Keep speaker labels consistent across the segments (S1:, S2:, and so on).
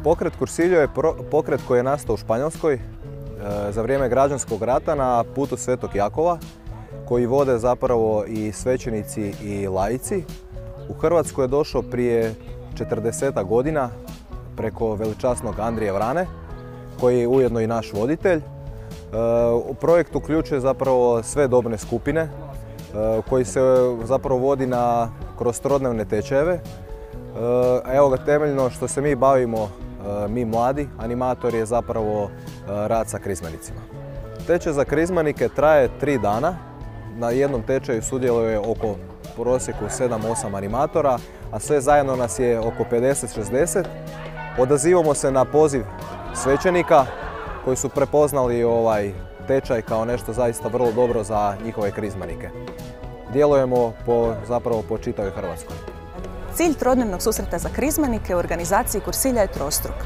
S1: Pokret Cursillo je pokret koji je nastao u Španjolskoj za vrijeme građanskog rata na putu Svetog Jakova, koji vode zapravo i svećenici i laici. U Hrvatsku je došao prije 40 godina preko veličasnog Andrije Vrane, koji je ujedno i naš voditelj. Projekt uključuje zapravo sve dobne skupine koji se zapravo vodi kroz trodnevne tečajeve. Evo ga, temeljno što se mi bavimo, mi mladi animatori, je zapravo rad sa krizmanicima. Tečaj za krizmanike traje 3 dana. Na jednom tečaju sudjeluje oko prosjeku 7-8 animatora, a sve zajedno nas je oko 50-60. Odazivamo se na poziv svećenika koji su prepoznali ovaj tečaj kao nešto zaista vrlo dobro za njihove krizmanike. Djelujemo zapravo po čitavoj Hrvatskoj.
S2: Cilj trodnevnog susreta za krizmanike u organizaciji Cursilja je trostruk.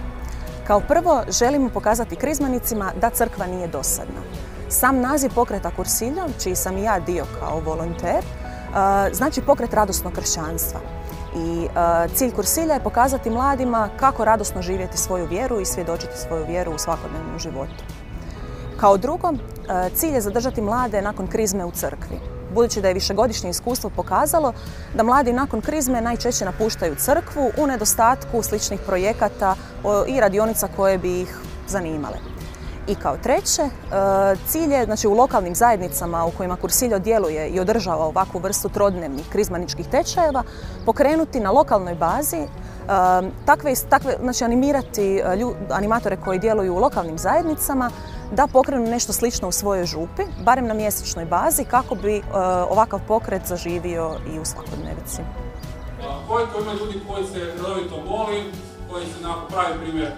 S2: Kao prvo, želimo pokazati krizmanicima da crkva nije dosadna. Sam naziv pokreta Cursillo, čiji sam i ja dio kao volonter, znači pokret radosnog kršćanstva. I cilj Cursilja je pokazati mladima kako radosno živjeti svoju vjeru i svjedočiti svoju vjeru u svakodnevnom životu. Kao drugo, cilj je zadržati mlade nakon krizme u crkvi. Budući da je višegodišnje iskustvo pokazalo da mladi nakon krizme najčešće napuštaju crkvu u nedostatku sličnih projekata i radionica koje bi ih zanimale. I kao treće, cilj je u lokalnim zajednicama u kojima Cursillo djeluje i održava ovakvu vrstu trodnevnih krizmaničkih tečajeva pokrenuti na lokalnoj bazi, animirati animatore koji djeluju u lokalnim zajednicama da pokrenu nešto slično u svojoj župi, barem na mjesečnoj bazi, kako bi ovakav pokret zaživio i u svakodnevici.
S3: Koliko ima ljudi koji se redovito moli, koji se pravi primjer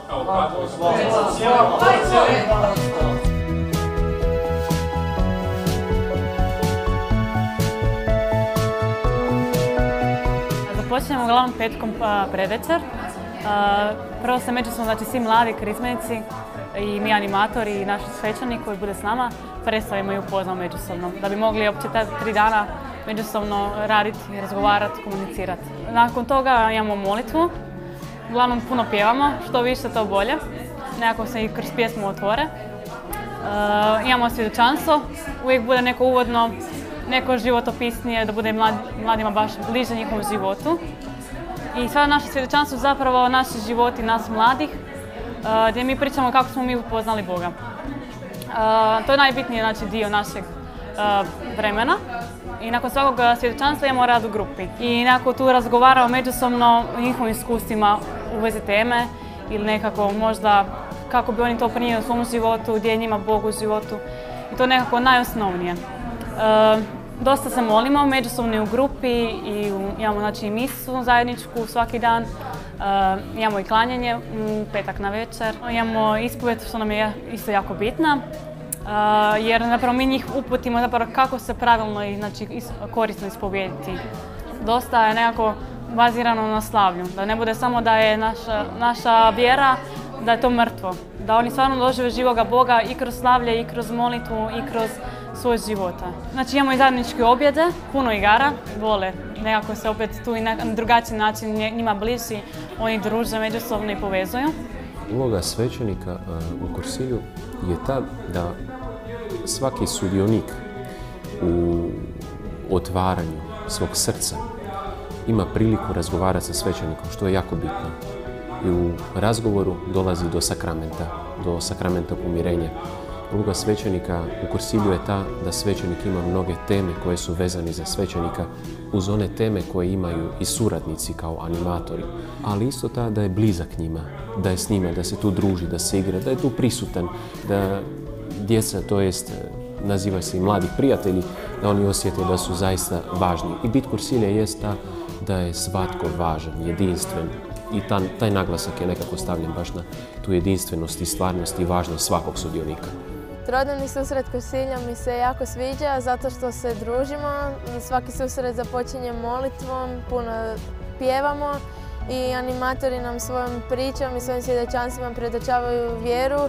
S3: kao katolički?
S4: Započinjemo uglavnom petkom predvečer. Prvo se međusobno, svi mladi krizmanici i mi animatori i naši svećani koji bude s nama predstavimo i upoznamo međusobno, da bi mogli opće ta 3 dana međusobno raditi, razgovarati, komunicirati. Nakon toga imamo molitvu, uglavnom puno pjevamo, što više to bolje, nekako se i kroz pjesmu otvore. Imamo svjedočanstvo, uvijek bude neko uvodno, neko životopisnije, da bude mladima baš bliže njihovom životu. I sva naše svjedočanstvo zapravo naši životi, nas mladih, gdje mi pričamo kako smo mi upoznali Boga. To je najbitniji dio našeg vremena. I nakon svakog svjedočanstva imamo rad u grupi. I nekako tu razgovaramo međusobno o njihovim iskustvima u vezi teme ili nekako možda kako bi oni to prinijeli u svom životu, gdje je njima Bog u životu. I to je nekako najosnovnije. Dosta se molimo međusobno u grupi i imamo i misu zajedničku svaki dan. Imamo i klanjanje u petak na večer. Imamo ispovijed, što nam je isto jako bitna, jer zapravo mi njih uputimo zapravo kako se pravilno i korisno ispovijediti. Dosta je nekako bazirano na slavlju, da ne bude samo da je naša vjera, da je to mrtvo. Da oni stvarno dožive živoga Boga i kroz slavlje, i kroz molitvu, i kroz svoj života. Imamo i zajedničke objede, puno igara, vole. Nekako se opet tu i na drugačiji način njima bliži, oni druže međusobno i povezuju.
S5: Uloga svećenika u Cursilju je ta da svaki sudionik u otvaranju svog srca ima priliku razgovarati sa svećenikom, što je jako bitno. I u razgovoru dolazi do sakramenta pomirenja. Uloga svećenika u Cursilju je ta da svećenik ima mnoge teme koje su vezane za svećenika uz one teme koje imaju i suradnici kao animatori, ali isto ta da je blizak njima, da je s njima, da se tu druži, da se igra, da je tu prisutan, da djeca, to jest naziva se i mladi prijatelji, da oni osjete da su zaista važni. I bit Cursilja jest ta da je svatko važan, jedinstven. I taj naglasak je nekako stavljen baš na tu jedinstvenost i stvarnost i važnost svakog sudionika.
S6: Trodnevni susret Cursilja mi se jako sviđa zato što se družimo. Svaki susret započinje molitvom, puno pjevamo i animatori nam svojom pričom i svojim svjedočanstvima predočavaju vjeru,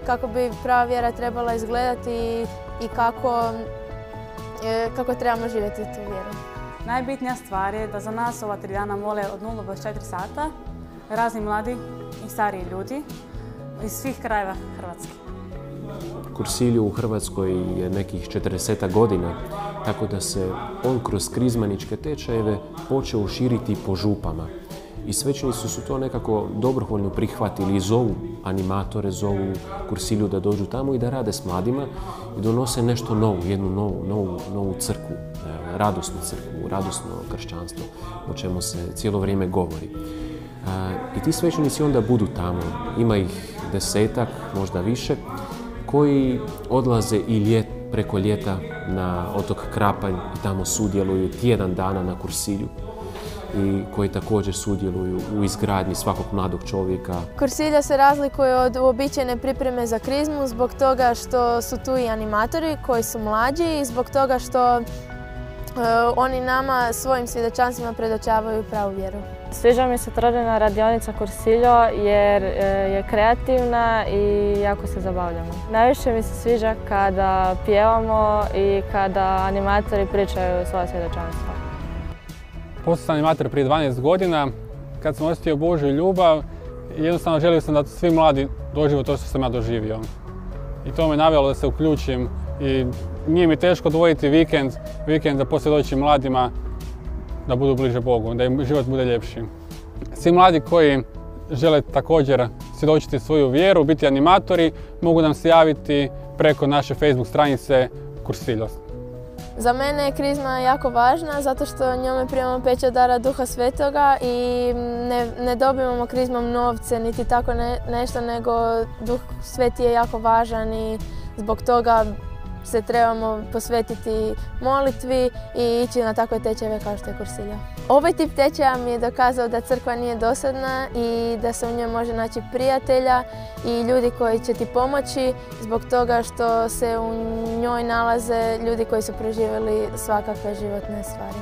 S6: kako bi prava vjera trebala izgledati i kako trebamo živjeti tu vjeru.
S4: Najbitnija stvar je da za nas ova 3 dana mole od 0 do 4 sata. razni mladi i stariji ljudi iz svih krajeva Hrvatske.
S5: Kursilju u Hrvatskoj je nekih 40 godina, tako da se on kroz krizmaničke tečajeve počeo širiti po župama. I svećenici su to nekako dobrovoljno prihvatili i zovu animatore, zovu Kursilju da dođu tamo i da rade s mladima i donose nešto novo, jednu novu crkvu, radosnu crkvu, radosno kršćanstvo, o čemu se cijelo vrijeme govori. I ti svećenici onda budu tamo, ima ih 10-ak, možda više, koji odlaze i preko ljeta na otok Krapanj i tamo sudjeluju tjedan dana na Kursilju i koji također sudjeluju u izgradnji svakog mladog čovjeka.
S6: Kursilja se razlikuje od uobičajene pripreme za krizmu zbog toga što su tu i animatori koji su mlađi i zbog toga što oni nama svojim svjedočanstvima predočavaju pravu vjeru.
S7: Sviđa mi se trodnevna radionica Kursiljo jer je kreativna i jako se zabavljamo. Najviše mi se sviđa kada pjevamo i kada animatori pričaju svoja svjedočanstva.
S3: Postao sam animator prije 12 godina, kad sam osjetio Božju ljubav i jednostavno želio sam da svi mladi dožive to što sam ja doživio. I to me navelo da se uključim i nije mi teško odvojiti vikend da posvjedočim mladima da budu bliže Bogu, da im život bude ljepši. Svi mladi koji žele također svjedočiti svoju vjeru, biti animatori, mogu nam se javiti preko naše Facebook stranice Kursiljo.
S6: Za mene je krizma jako važna zato što njome primamo pečat dara Duha Svetoga i ne dobivamo krizmom novce niti tako nešto, nego Duh Sveti je jako važan i zbog toga se trebamo posvetiti molitvi i ići na takve tečajeve kao što je Kursilja. Ovaj tip tečaja mi je dokazao da crkva nije dosadna i da se u njoj može naći prijatelja i ljudi koji će ti pomoći zbog toga što se u njoj nalaze ljudi koji su preživjeli svakakve životne stvari.